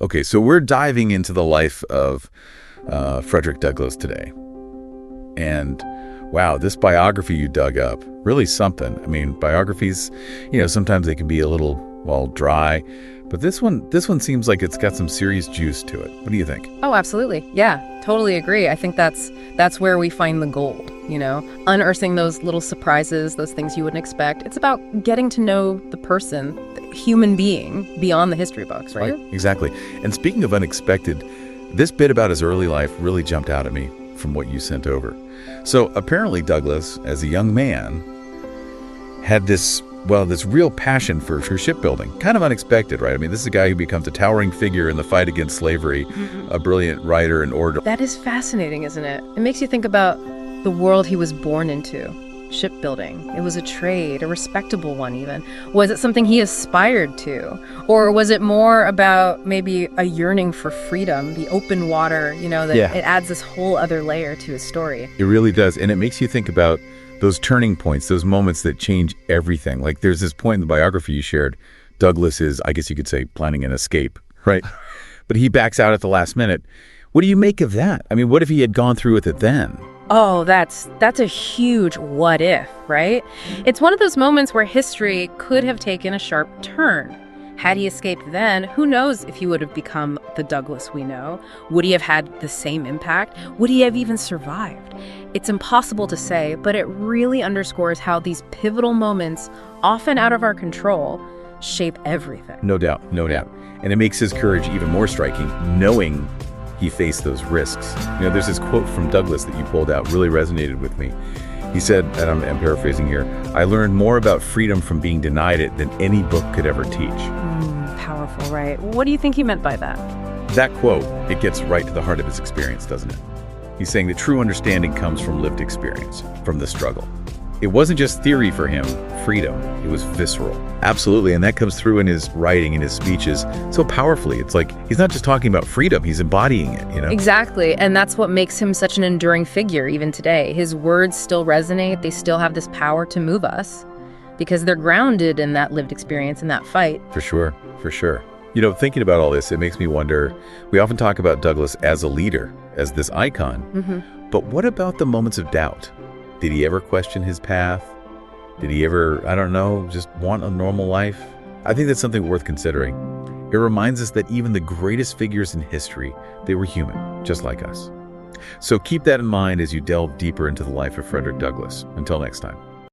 Okay, so we're diving into the life of Frederick Douglass today. And wow, this biography you dug up, really something. I mean, biographies, sometimes they can be a little, dry. But this one seems like it's got some serious juice to it. What do you think? Oh, absolutely. Yeah, totally agree. I think that's where we find the gold, unearthing those little surprises, those things you wouldn't expect. It's about getting to know the person, the human being, beyond the history books, right? Exactly. And speaking of unexpected, this bit about his early life really jumped out at me from what you sent over. So apparently Douglass, as a young man, had this real passion for shipbuilding. Kind of unexpected, right? I mean, this is a guy who becomes a towering figure in the fight against slavery, a brilliant writer and orator. That is fascinating, isn't it? It makes you think about the world he was born into. Shipbuilding. It was a trade, a respectable one even. Was it something he aspired to? Or was it more about maybe a yearning for freedom, the open water, it adds this whole other layer to his story. It really does. And it makes you think about those turning points, those moments that change everything. Like there's this point in the biography you shared, Douglass is, I guess you could say, planning an escape, right? But he backs out at the last minute. What do you make of that? I mean, what if he had gone through with it then? Oh, that's a huge what if, right? It's one of those moments where history could have taken a sharp turn. Had he escaped then, who knows if he would have become the Douglass we know? Would he have had the same impact? Would he have even survived? It's impossible to say, but it really underscores how these pivotal moments, often out of our control, shape everything. No doubt. And it makes his courage even more striking, knowing he faced those risks. There's this quote from Douglass that you pulled out, really resonated with me. He said, and I'm paraphrasing here, "I learned more about freedom from being denied it than any book could ever teach." Powerful, right? What do you think he meant by that? That quote, it gets right to the heart of his experience, doesn't it? He's saying that true understanding comes from lived experience, from the struggle. It wasn't just theory for him, freedom. It was visceral. Absolutely, and that comes through in his writing, in his speeches, so powerfully. It's like he's not just talking about freedom, he's embodying it, Exactly, and that's what makes him such an enduring figure even today. His words still resonate, they still have this power to move us, because they're grounded in that lived experience, in that fight. For sure. Thinking about all this, it makes me wonder, we often talk about Douglass as a leader, as this icon, but what about the moments of doubt? Did he ever question his path? Did he ever, just want a normal life? I think that's something worth considering. It reminds us that even the greatest figures in history, they were human, just like us. So keep that in mind as you delve deeper into the life of Frederick Douglass. Until next time.